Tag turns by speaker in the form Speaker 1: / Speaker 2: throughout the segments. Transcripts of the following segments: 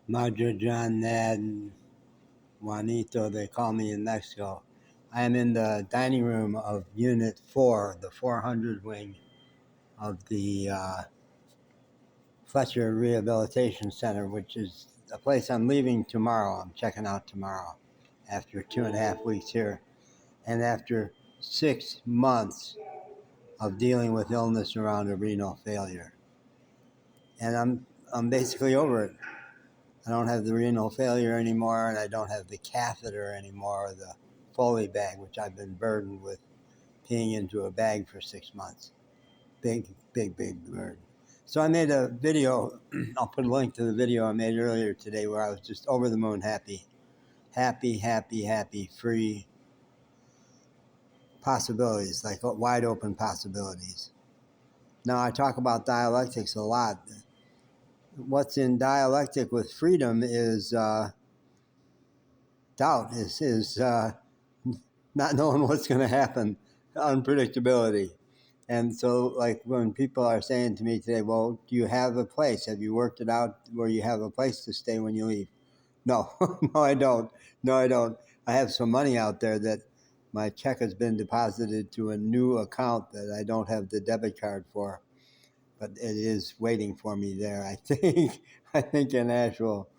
Speaker 1: Madre John, Ned, and Juanito, they call me in Mexico. I am in the dining room of Unit 4, the 400 wing of the Fletcher Rehabilitation Center, which is a place I'm leaving tomorrow. I'm checking out tomorrow after 2.5 weeks here. And after 6 months of dealing with illness around a renal failure. And I'm basically over it. I don't have the renal failure anymore, and I don't have the catheter anymore, or the Foley bag, which I've been burdened with peeing into a bag for 6 months. Big, big, big burden. So I made a video. I'll put a link to the video I made earlier today where I was just over the moon happy. Happy, happy, happy, free possibilities, like wide open possibilities. Now, I talk about dialectics a lot. What's in dialectic with freedom is doubt, is not knowing what's going to happen, unpredictability. And so, like when people are saying to me today, well, do you have a place? Have you worked it out where you have a place to stay when you leave? No, no, I don't. No, I don't. I have some money out there that my check has been deposited to a new account that I don't have the debit card for, but it is waiting for me there. I think. I think in Asheville.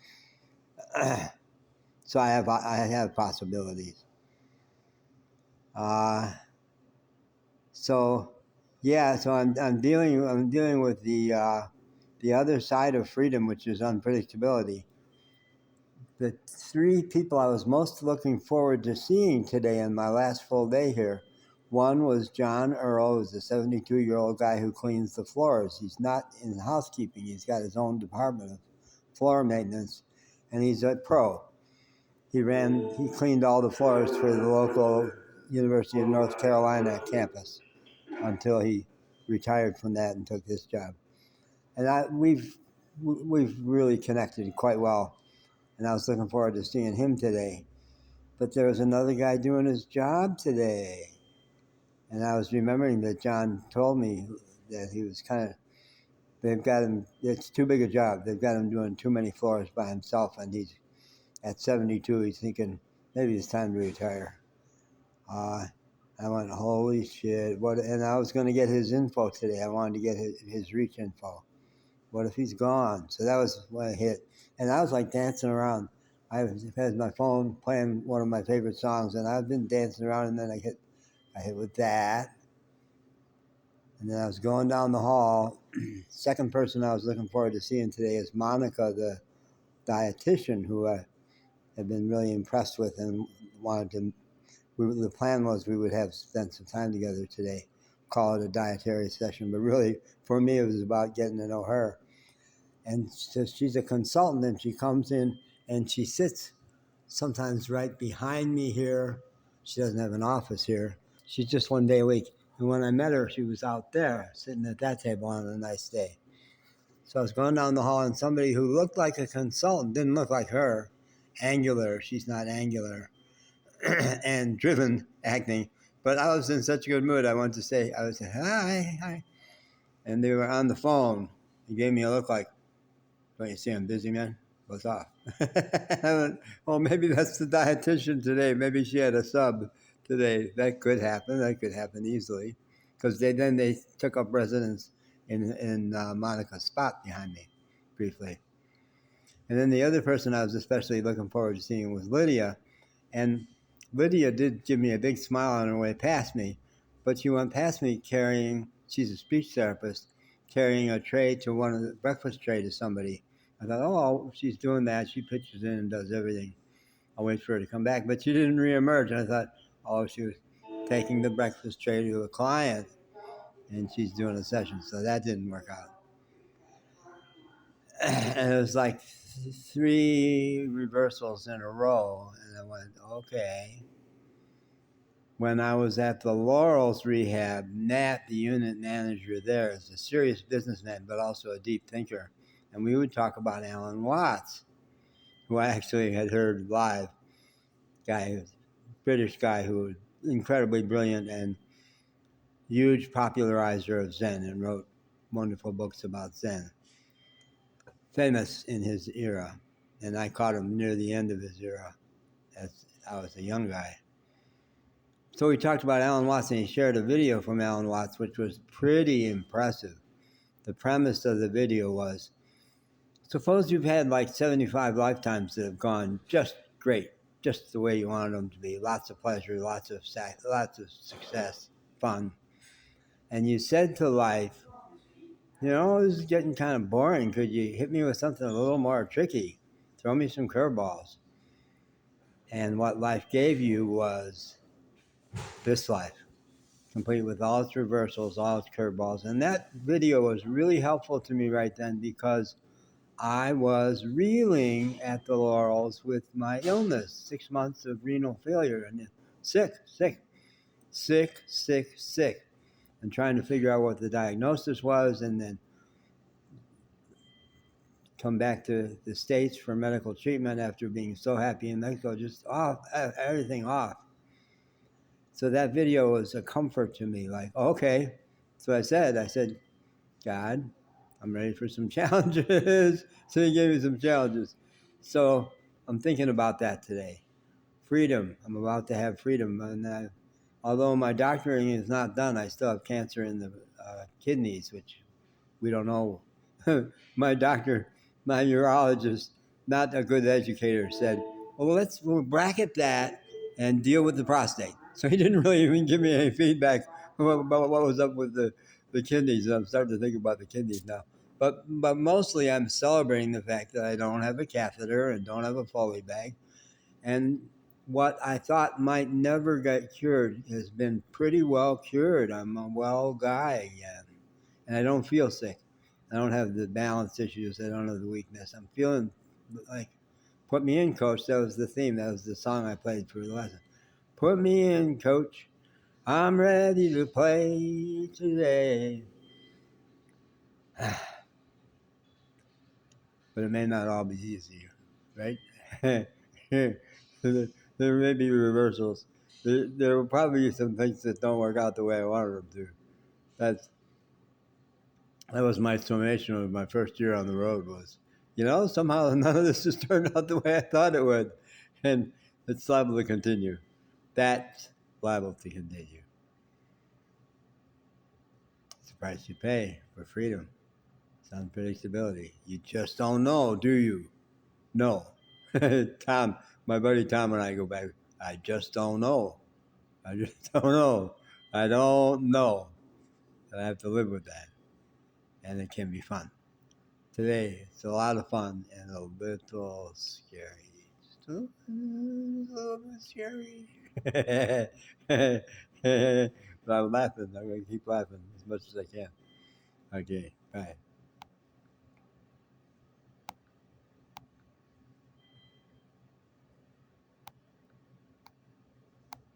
Speaker 1: So I have possibilities. So yeah, so I'm dealing with the other side of freedom, which is unpredictability. The three people I was most looking forward to seeing today in my last full day here. One was John Earl, who's a 72-year-old guy who cleans the floors. He's not in housekeeping. He's got his own department of floor maintenance, and he's a pro. He cleaned all the floors for the local University of North Carolina campus until he retired from that and took this job. And we've really connected quite well. And I was looking forward to seeing him today. But there was another guy doing his job today. And I was remembering that John told me that he was they've got him, it's too big a job. They've got him doing too many floors by himself. And he's at 72, he's thinking maybe it's time to retire. I went, holy shit. And I was going to get his info today. I wanted to get his reach info. What if he's gone? So that was when I hit. And I was like dancing around. I had my phone playing one of my favorite songs, and I've been dancing around, and then I hit with that. And then I was going down the hall. Second person I was looking forward to seeing today is Monica, the dietitian, who I have been really impressed with and wanted to. The plan was we would have spent some time together today, call it a dietary session. But really, for me, it was about getting to know her. And so she's a consultant, and she comes in and she sits sometimes right behind me here. She doesn't have an office here. She's just 1 day a week. And when I met her, she was out there sitting at that table on a nice day. So I was going down the hall, and somebody who looked like a consultant, didn't look like her, angular, she's not angular, and driven acting. But I was in such a good mood, I wanted to say, hi. And they were on the phone. He gave me a look like, don't you see I'm busy, man? What's off? I went, well, maybe that's the dietitian today. Maybe she had a sub today. That could happen. That could happen easily. Because they took up residence in Monica's spot behind me briefly. And then the other person I was especially looking forward to seeing was Lydia. And Lydia did give me a big smile on her way past me, but she went past me she's a speech therapist, carrying a tray to breakfast tray to somebody. I thought, oh, she's doing that. She pitches in and does everything. I'll wait for her to come back. But she didn't reemerge. And I thought, oh, she was taking the breakfast tray to a client, and she's doing a session. So that didn't work out. And it was like 3 reversals in a row. And I went, okay. When I was at the Laurels rehab, Nat, the unit manager there, is a serious businessman, but also a deep thinker. And we would talk about Alan Watts, who I actually had heard live. British guy who was incredibly brilliant and huge popularizer of Zen and wrote wonderful books about Zen. Famous in his era. and I caught him near the end of his era as I was a young guy. So we talked about Alan Watts, and he shared a video from Alan Watts, which was pretty impressive. The premise of the video was, suppose you've had like 75 lifetimes that have gone just great, just the way you wanted them to be. Lots of pleasure, lots of success, fun. And you said to life, this is getting kind of boring. Could you hit me with something a little more tricky? Throw me some curveballs. And what life gave you was this life, complete with all its reversals, all its curveballs. And that video was really helpful to me right then, because I was reeling at the laurels with my illness, 6 months of renal failure, and sick, and trying to figure out what the diagnosis was, and then come back to the States for medical treatment after being so happy in Mexico, just everything off. So that video was a comfort to me, like, okay. So I said, God, I'm ready for some challenges. So he gave me some challenges. So I'm thinking about that today. Freedom. I'm about to have freedom. And although my doctoring is not done, I still have cancer in the kidneys, which we don't know. My urologist, not a good educator, said, well, we'll bracket that and deal with the prostate. So he didn't really even give me any feedback about what was up with the kidneys. And I'm starting to think about the kidneys now. But mostly I'm celebrating the fact that I don't have a catheter and don't have a Foley bag. And what I thought might never get cured has been pretty well cured. I'm a well guy again. And I don't feel sick. I don't have the balance issues. I don't have the weakness. I'm feeling like, put me in, coach. That was the theme. That was the song I played for the lesson. Put me in, coach. I'm ready to play today. But it may not all be easy, right? There may be reversals. There will probably be some things that don't work out the way I wanted them to. That was my summation of my first year on the road was, somehow none of this has turned out the way I thought it would. And it's liable to continue. That's liable to continue. It's the price you pay for freedom. It's unpredictability. You just don't know, do you? No. Tom, my buddy Tom and I go back, I just don't know. I just don't know. I don't know. And I have to live with that. And it can be fun. Today, it's a lot of fun and a little scary. Still a little bit scary. But I'm laughing. I'm going to keep laughing as much as I can. Okay, bye.